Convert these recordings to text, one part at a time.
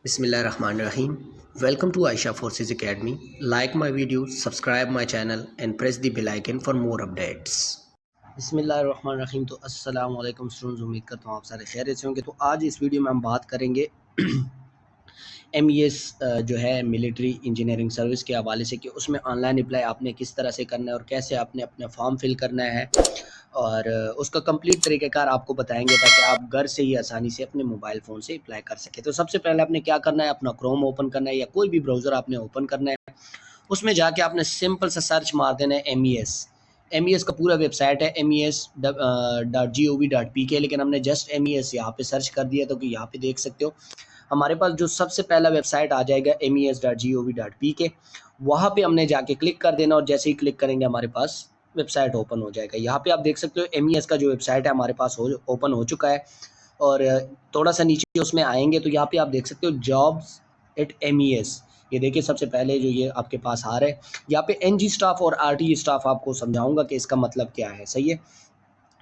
Bismillahirrahmanirrahim. Welcome to Aisha Forces Academy. Like my video, subscribe my channel and press the bell icon for more updates. बिस्मिल्लाहिर्रहमानिर्रहीम। तो अस्सलाम वालेकुम students, उम्मीद करता हूँ आप सारे खैरियत से होंगे। तो आज इस वीडियो में हम बात करेंगे MES जो है मिलिट्री इंजीनियरिंग सर्विस के हवाले से कि उसमें ऑनलाइन अप्लाई आपने किस तरह से करना है और कैसे आपने अपना फॉर्म फिल करना है और उसका कंप्लीट तरीक़ेकार आपको बताएंगे ताकि आप घर से ही आसानी से अपने मोबाइल फ़ोन से अप्लाई कर सकें। तो सबसे पहले आपने क्या करना है, अपना क्रोम ओपन करना है या कोई भी ब्राउज़र आपने ओपन करना है। उसमें जाके आपने सिंपल सा सर्च मार देना है MES का पूरा वेबसाइट है MES.gov.pk, लेकिन हमने जस्ट MES यहाँ पे सर्च कर दिया तो कि यहाँ पे देख सकते हो हमारे पास जो सबसे पहला वेबसाइट आ जाएगा MES.gov.pk। वहाँ पे हमने जाके क्लिक कर देना और जैसे ही क्लिक करेंगे हमारे पास वेबसाइट ओपन हो जाएगा। यहाँ पे आप देख सकते हो MES का जो वेबसाइट है हमारे पास ओपन हो चुका है। और थोड़ा सा नीचे उसमें आएंगे तो यहाँ पे आप देख सकते हो जॉब्स एट MES। ये देखिए सबसे पहले जो ये आपके पास आ रहा है, यहाँ पे NG स्टाफ और RTE स्टाफ आपको समझाऊंगा कि इसका मतलब क्या है। सही है,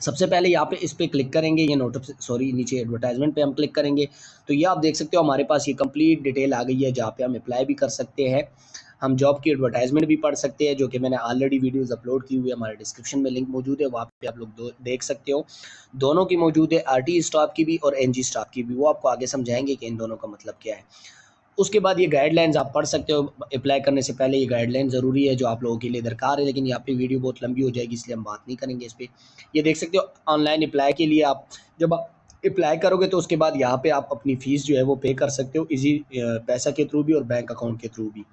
सबसे पहले यहाँ पे इस पर क्लिक करेंगे, ये नीचे एडवर्टाइजमेंट पे हम क्लिक करेंगे तो ये आप देख सकते हो हमारे पास ये कंप्लीट डिटेल आ गई है जहाँ पे हम अप्लाई भी कर सकते हैं, हम जॉब की एडवर्टाइजमेंट भी पढ़ सकते हैं, जो कि मैंने ऑलरेडी वीडियोस अपलोड की हुई है, हमारे डिस्क्रिप्शन में लिंक मौजूद है, वहाँ पे आप लोग देख सकते हो। दोनों की मौजूद है, RTE स्टाफ की भी और NG स्टाफ की भी, वो आपको आगे समझाएंगे कि इन दोनों का मतलब क्या है। उसके बाद ये गाइडलाइंस आप पढ़ सकते हो। अप्लाई करने से पहले ये गाइडलाइन ज़रूरी है जो आप लोगों के लिए दरकार है, लेकिन यहाँ पे वीडियो बहुत लंबी हो जाएगी इसलिए हम बात नहीं करेंगे इस पर। ये देख सकते हो ऑनलाइन अप्लाई के लिए आप जब अप्लाई करोगे तो उसके बाद यहाँ पे आप अपनी फ़ीस जो है वो पे कर सकते हो, इजी पैसा के थ्रू भी और बैंक अकाउंट के थ्रू भी।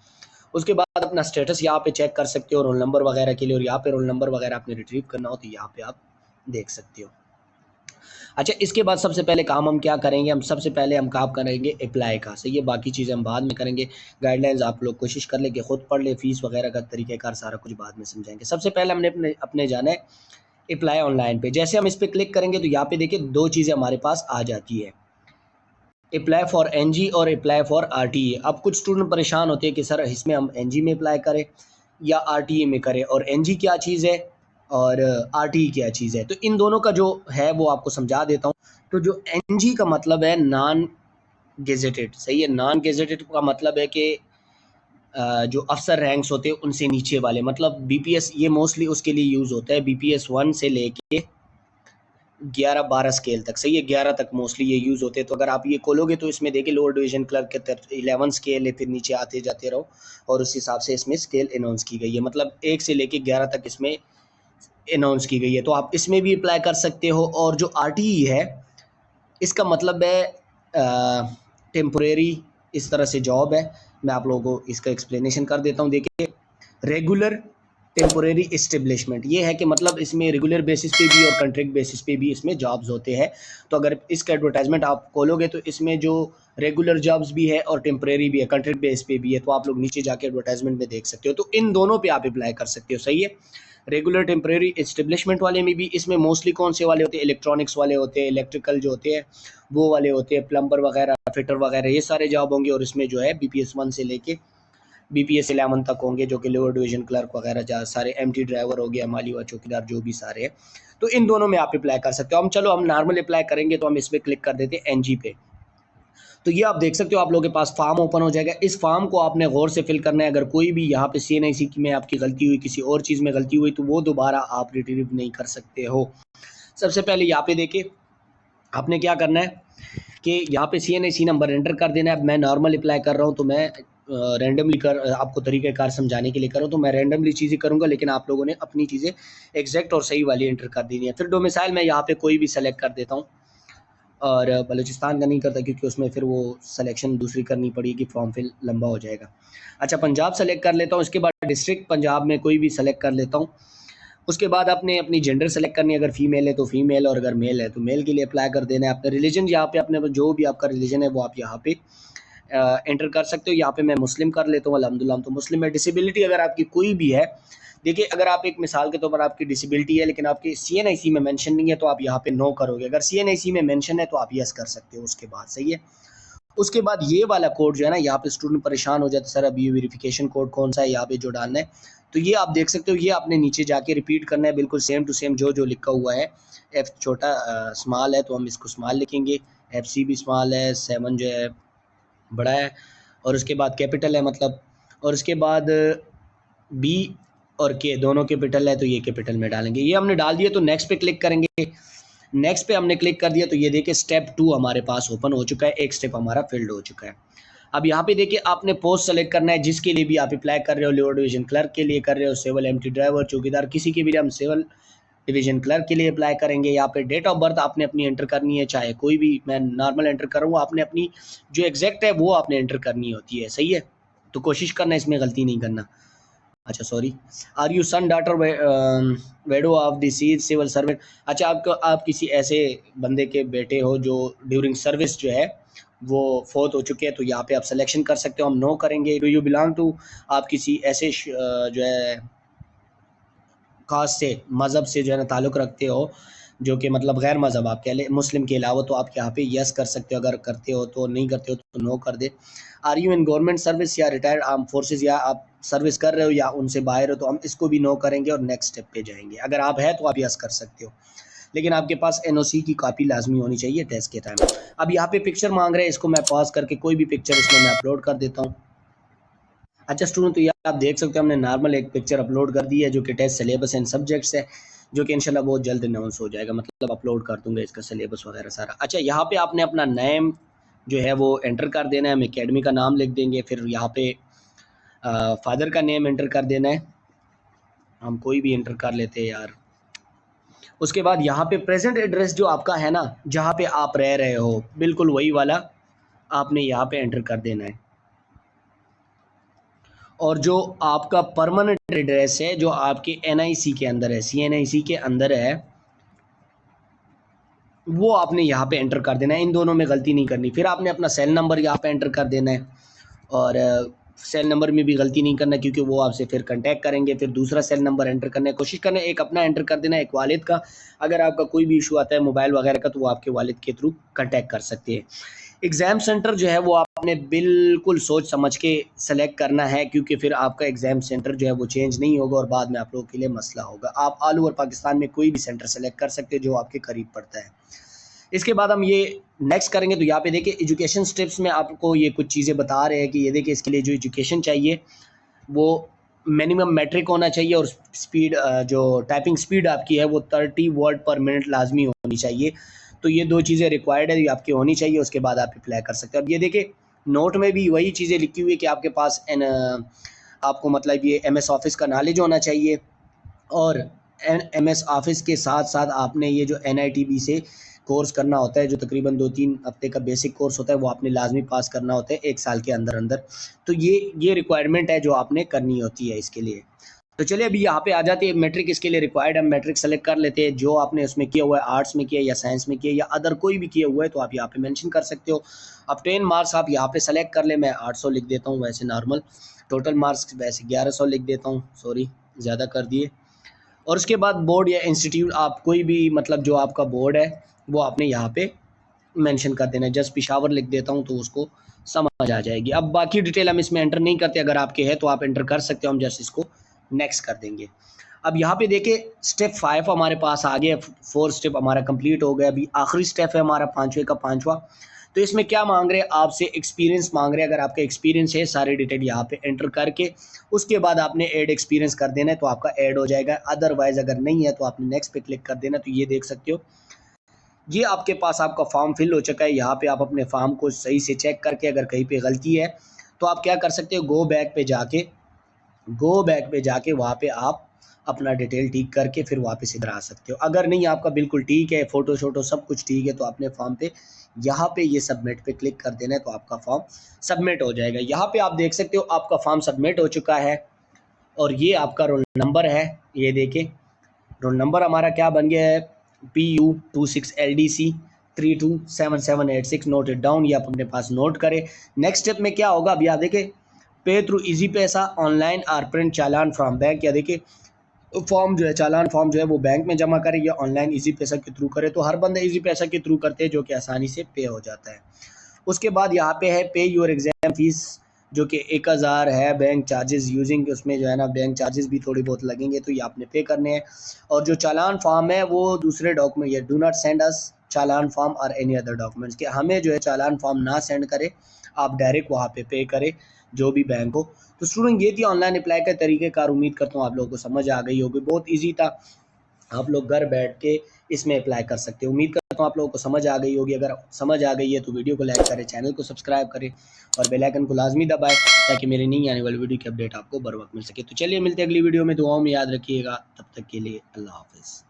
उसके बाद अपना स्टेटस यहाँ पे चेक कर सकते हो रोल नंबर वगैरह के लिए, और यहाँ पे रोल नंबर वगैरह आपने रिट्रीव करना हो तो यहाँ पे आप देख सकते हो। अच्छा, इसके बाद सबसे पहले काम हम क्या करेंगे, हम सबसे पहले हम काम करेंगे अप्लाई का। सही है, बाकी चीज़ें हम बाद में करेंगे। गाइडलाइंस आप लोग कोशिश कर ले कि खुद पढ़ ले, फीस वगैरह का तरीक़ेकार सारा कुछ बाद में समझाएंगे। सबसे पहले हमने अपने जाना है अप्लाई ऑनलाइन पे। जैसे हम इस पर क्लिक करेंगे तो यहाँ पे देखिए दो चीज़ें हमारे पास आ जाती है, अप्लाई फॉर NG और अप्लाई फॉर RTE। अब कुछ स्टूडेंट परेशान होते हैं कि सर इसमें हम NG में अप्लाई करें या RTE में करें, और NG क्या चीज़ है और RTE क्या चीज़ है। तो इन दोनों का जो है वो आपको समझा देता हूँ। तो जो NG का मतलब है नॉन गेजेटेड। सही है, नॉन गेजेटेड का मतलब है कि जो अफसर रैंक्स होते हैं उनसे नीचे वाले, मतलब BPS, ये मोस्टली उसके लिए यूज़ होता है, BPS 1 से लेके 11-12 स्केल तक। सही है, 11 तक मोस्टली ये यूज़ होते हैं। तो अगर आप ये खोलोगे तो इसमें देखिए लोअर डिवीजन क्लर्क के 11 स्केल है, फिर नीचे आते जाते रहो और उस हिसाब से इसमें स्केल अनाउंस की गई है, मतलब 1 से लेके 11 तक इसमें अनाउंस की गई है। तो आप इसमें भी अप्लाई कर सकते हो। और जो RTE है इसका मतलब है टेम्परेरी, इस तरह से जॉब है। मैं आप लोगों को इसका एक्सप्लेनेशन कर देता हूँ। देखिए रेगुलर टेम्पोरेरी इस्टेब्लिशमेंट, ये है कि मतलब इसमें रेगुलर बेसिस पे भी और कॉन्ट्रैक्ट बेसिस पे भी इसमें जॉब्स होते हैं। तो अगर इसका एडवर्टाइजमेंट आप खोलोगे तो इसमें जो रेगुलर जॉब्स भी है और टेम्परेरी भी है, कॉन्ट्रैक्ट बेस पे भी है, तो आप लोग नीचे जाके एडवर्टाइजमेंट में देख सकते हो। तो इन दोनों पे आप अप्लाई कर सकते हो। सही है, रेगुलर टेम्परेरी इस्टेब्लिशमेंट वाले में भी इसमें मोस्टली कौन से वाले होते हैं, इलेक्ट्रॉनिक्स वाले होते हैं, इलेक्ट्रिकल जो होते हैं वो वाले होते हैं, प्लम्बर वगैरह, फिटर वगैरह, ये सारे जॉब होंगे। और इसमें जो है BPS 1 से लेके BPS 11 तक होंगे, जो कि लोअर डिवीजन क्लर्क वगैरह जहाँ सारे MT ड्राइवर हो गया, माली व चौकीदार, जो भी सारे हैं। तो इन दोनों में आप अप्लाई कर सकते हो। हम नॉर्मल अप्लाई करेंगे तो हम इस पर क्लिक कर देते हैं NG पे। तो ये आप देख सकते हो आप लोगों के पास फॉर्म ओपन हो जाएगा। इस फॉर्म को आपने गौर से फिल करना है। अगर कोई भी यहाँ पे CNIC में आपकी गलती हुई, किसी और चीज़ में गलती हुई, तो वो दोबारा आप रिट्रीव नहीं कर सकते हो। सबसे पहले यहाँ पे देखिए आपने क्या करना है कि यहाँ पे CNIC नंबर एंटर कर देना है। मैं नॉर्मल अप्लाई कर रहा हूँ तो मैं रैंडमली आपको तरीक़ेकार समझाने के लिए कर रहा हूँ, तो मैं रैंडमली चीज़ें करूँगा, लेकिन आप लोगों ने अपनी चीज़ें एग्जैक्ट और सही वाली एंटर कर देनी है। फिर डोमिसाइल मैं यहाँ पे कोई भी सेलेक्ट कर देता हूँ, और बलूचिस्तान का नहीं करता क्योंकि उसमें फिर वो सिलेक्शन दूसरी करनी पड़ेगी, फॉर्म फिल लंबा हो जाएगा। अच्छा, पंजाब सेलेक्ट कर लेता हूँ। इसके बाद डिस्ट्रिक्ट पंजाब में कोई भी सेलेक्ट कर लेता हूँ। उसके बाद आपने अपनी जेंडर सेलेक्ट करनी है, अगर फीमेल है तो फीमेल, और अगर मेल है तो मेल के लिए अप्लाई कर देना है। अपना रिलीजन यहाँ पे अपने जो भी आपका रिलीजन है वो आप यहाँ पे एंटर कर सकते हो। यहाँ पे मैं मुस्लिम कर लेता हूँ, अल्हम्दुलिल्लाह हम तो मुस्लिम है। डिसेबिलिटी अगर आपकी कोई भी है, देखिए अगर आप एक मिसाल के तौर पर आपकी डिसेबिलिटी है लेकिन आपकी CNIC में मेंशन नहीं है तो आप यहाँ पे नो करोगे। अगर CNIC में मेंशन है तो आप यस कर सकते हो उसके बाद। सही है, उसके बाद ये वाला कोड जो है ना, यहाँ पे स्टूडेंट परेशान हो जाते सर अब ये वेरिफिकेशन कोड कौन सा है यहाँ पे जो डालना है, तो ये आप देख सकते हो। ये आपने नीचे जाके रिपीट करना है, बिल्कुल सेम टू सेम जो लिखा हुआ है। F छोटा स्मॉल है तो हम इसको स्मॉल लिखेंगे, FC भी स्मॉल है, 7 जो है बड़ा है, और उसके बाद कैपिटल है मतलब, और उसके बाद बी और के दोनों कैपिटल है, तो ये कैपिटल में डालेंगे। ये हमने डाल दिया तो नेक्स्ट पे क्लिक करेंगे। नेक्स्ट पे हमने क्लिक कर दिया तो ये देखिए स्टेप 2 हमारे पास ओपन हो चुका है, एक स्टेप हमारा फिल्ड हो चुका है। अब यहाँ पे देखिए आपने पोस्ट सेलेक्ट करना है, जिसके लिए भी आप अप्लाई कर रहे हो, लोअर डिवीजन क्लर्क के लिए कर रहे हो, सिविल एमटी ड्राइवर, चौकीदार, किसी के भी लिए हम सिविल डिवीजन क्लर्क के लिए अप्लाई करेंगे। यहाँ पे डेट ऑफ बर्थ आपने अपनी एंटर करनी है, चाहे कोई भी, मैं नॉर्मल एंटर करूँगा, आपने अपनी जो एग्जैक्ट है वो आपने एंटर करनी होती है, सही है। तो कोशिश करना इसमें गलती नहीं करना। अच्छा sorry, are you son daughter widow of the सीज सिविल सर्वेंट। अच्छा आप किसी ऐसे बंदे के बेटे हो जो ड्यूरिंग सर्विस जो है वो फोत हो चुके हैं, तो यहाँ पे आप सिलेक्शन कर सकते हो, हम नो करेंगे। डू यू बिलोंग टू, आप किसी ऐसे जो है कास्ट से, मज़हब से जो है ना ताल्लुक़ रखते हो जो कि मतलब गैर मज़हब आप कह लें मुस्लिम के अलावा, तो आप यहाँ पे यस कर सकते हो, अगर करते हो तो, नहीं करते हो तो नो कर दे। Are you in government service या रिटायर्ड आर्म फोर्सेस, या आप सर्विस कर रहे हो या उनसे बाहर हो, तो हम इसको भी नो करेंगे और नेक्स्ट स्टेप पे जाएंगे। अगर आप है तो आप यस कर सकते हो, लेकिन आपके पास एनओसी की कॉपी लाजमी होनी चाहिए टेस्ट के टाइम। अब यहाँ पे पिक्चर मांग रहे हैं, इसको मैं पॉज करके कोई भी पिक्चर इसमें मैं अपलोड कर देता हूँ। अच्छा स्टूडेंट, तो ये आप देख सकते हो हमने नॉर्मल एक पिक्चर अपलोड कर दी है जो कि टेस्ट सिलेबस एंड सब्जेक्ट्स है, जो कि इंशाल्लाह बहुत जल्द अनाउंस हो जाएगा, मतलब अपलोड कर दूंगा इसका सिलेबस वगैरह सारा। अच्छा यहाँ पे आपने अपना नेम जो है वो एंटर कर देना है, हम एकेडमी का नाम लिख देंगे, फिर यहाँ पे फादर का नेम एंटर कर देना है, हम कोई भी एंटर कर लेते हैं यार। उसके बाद यहाँ पे प्रेजेंट एड्रेस जो आपका है ना, जहाँ पे आप रह रहे हो, बिल्कुल वही वाला आपने यहाँ पे एंटर कर देना है। और जो आपका परमानेंट एड्रेस है जो आपके एनआईसी के अंदर है, सीएनआईसी के अंदर है, वो आपने यहाँ पे एंटर कर देना है, इन दोनों में गलती नहीं करनी। फिर आपने अपना सेल नंबर यहाँ पे एंटर कर देना है, और सेल नंबर में भी गलती नहीं करना क्योंकि वो आपसे फिर कांटेक्ट करेंगे। फिर दूसरा सेल नंबर एंटर करना है, कोशिश करना है एक अपना एंटर कर देना है, एक वालिद का। अगर आपका कोई भी इशू आता है मोबाइल वगैरह का, तो वो आपके वालिद के थ्रू कांटेक्ट कर सकते हैं। एग्ज़ाम सेंटर जो है वो आपने बिल्कुल सोच समझ के सेलेक्ट करना है, क्योंकि फिर आपका एग्ज़ाम सेंटर जो है वो चेंज नहीं होगा और बाद में आप लोगों के लिए मसला होगा। आप ऑल ओवर पाकिस्तान में कोई भी सेंटर सेलेक्ट कर सकते हो जो आपके करीब पड़ता है। इसके बाद हम ये नेक्स्ट करेंगे, तो यहाँ पे देखिए एजुकेशन स्टेप्स में आपको ये कुछ चीज़ें बता रहे हैं कि ये देखिए इसके लिए जो एजुकेशन चाहिए वो मिनिमम मैट्रिक होना चाहिए, और स्पीड जो टाइपिंग स्पीड आपकी है वो 30 वर्ड पर मिनट लाजमी होनी चाहिए। तो ये दो चीज़ें रिक्वायर्ड है, ये आपकी होनी चाहिए, उसके बाद आप अप्लाई कर सकते हो। अब ये देखिए नोट में भी वही चीज़ें लिखी हुई है कि आपके पास आपको मतलब ये MS ऑफिस का नॉलेज होना चाहिए, और MS ऑफिस के साथ साथ आपने ये जो NITB से कोर्स करना होता है, जो तकरीबन 2-3 हफ्ते का बेसिक कोर्स होता है, वो आपने लाजमी पास करना होता है 1 साल के अंदर अंदर। तो ये रिक्वायरमेंट है जो आपने करनी होती है इसके लिए। तो चलिए अभी यहाँ पे आ जाते हैं, मैट्रिक इसके लिए रिक्वायर्ड है, हम मैट्रिक सेलेक्ट कर लेते हैं। जो आपने उसमें किया हुआ है, आर्ट्स में किया या साइंस में किया या अदर कोई भी किया हुआ है, तो आप यहाँ पे मेंशन कर सकते हो। अब 10 मार्क्स आप यहाँ पे सेलेक्ट कर ले, मैं 800 लिख देता हूँ वैसे नॉर्मल। टोटल मार्क्स वैसे 1100 लिख देता हूँ, सॉरी ज़्यादा कर दिए। और उसके बाद बोर्ड या इंस्टीट्यूट, आप कोई भी मतलब जो आपका बोर्ड है वो आपने यहाँ पे मेंशन कर देना है। जस्ट पिशावर लिख देता हूँ तो उसको समझ आ जाएगी। अब बाकी डिटेल हम इसमें एंटर नहीं करते, अगर आपके है तो आप एंटर कर सकते हो, हम जस्ट इसको नेक्स्ट कर देंगे। अब यहाँ पे देखिए स्टेप 5 हमारे पास आ गया, 4 स्टेप हमारा कंप्लीट हो गया। अभी आखिरी स्टेप है हमारा 5वें का 5वां। तो इसमें क्या मांग रहे हैं आपसे, एक्सपीरियंस मांग रहे हैं। अगर आपका एक्सपीरियंस है, सारी डिटेल यहाँ पे एंटर करके उसके बाद आपने ऐड एक्सपीरियंस कर देना है, तो आपका ऐड हो जाएगा। अदरवाइज अगर नहीं है तो आपने नेक्स्ट पे क्लिक कर देना। तो ये देख सकते हो ये आपके पास आपका फॉर्म फिल हो चुका है। यहाँ पे आप अपने फॉर्म को सही से चेक करके, अगर कहीं पे गलती है तो आप क्या कर सकते हो, गो बैक पे जाके वहाँ पे आप अपना डिटेल ठीक करके फिर वापस इधर आ सकते हो। अगर नहीं आपका बिल्कुल ठीक है, फ़ोटो शोटो सब कुछ ठीक है, तो अपने फॉर्म पे यहाँ पे ये सबमिट पे क्लिक कर देना है, तो आपका फॉर्म सबमिट हो जाएगा। यहाँ पे आप देख सकते हो आपका फॉर्म सबमिट हो चुका है, और ये आपका रोल नंबर है। ये देखिए रोल नंबर हमारा क्या बन गया है, PU26LDC 327786। नोट इट डाउन, ये आप अपने पास नोट करें। नेक्स्ट स्टेप में क्या होगा, अब यहाँ देखें पे थ्रू इजी पैसा, ऑनलाइन और प्रिंट चालान फ्रॉम बैंक। या देखिए फॉर्म जो है, चालान फॉर्म जो है वो बैंक में जमा करे या ऑनलाइन इजी पैसा के थ्रू करे। तो हर बंदे इजी पैसा के थ्रू करते हैं, जो कि आसानी से पे हो जाता है। उसके बाद यहाँ पे है पे योर एग्जाम फीस, जो कि 1000 है। बैंक चार्जेस यूजिंग, उसमें जो है ना बैंक चार्जेस भी थोड़ी बहुत लगेंगे, तो ये आपने पे करने हैं। और जो चालान फॉर्म है वो दूसरे डॉक्यूमेंट, ये do not send us challan form और एनी अदर डॉक्यूमेंट्स, के हमें जो है चालान फॉर्म ना सेंड करे, आप डायरेक्ट वहाँ पे पे करें जो भी बैंक हो। तो स्टूडेंट ये थी ऑनलाइन अप्लाई का तरीक़ेकार। उम्मीद करता हूँ आप लोगों को समझ आ गई होगी। बहुत ईजी था, आप लोग घर बैठ के इसमें अप्लाई कर सकते हो। उम्मीद करता हूँ आप लोगों को समझ आ गई होगी। अगर समझ आ गई है तो वीडियो को लाइक करें, चैनल को सब्सक्राइब करें और बेल आइकन को लाजमी दबाएं ताकि मेरी नई आने वाली वीडियो की अपडेट आपको बर वक्त मिल सके। तो चलिए मिलते हैं अगली वीडियो में। दुआओं में याद रखिएगा। तब तक के लिए अल्लाह हाफिज़।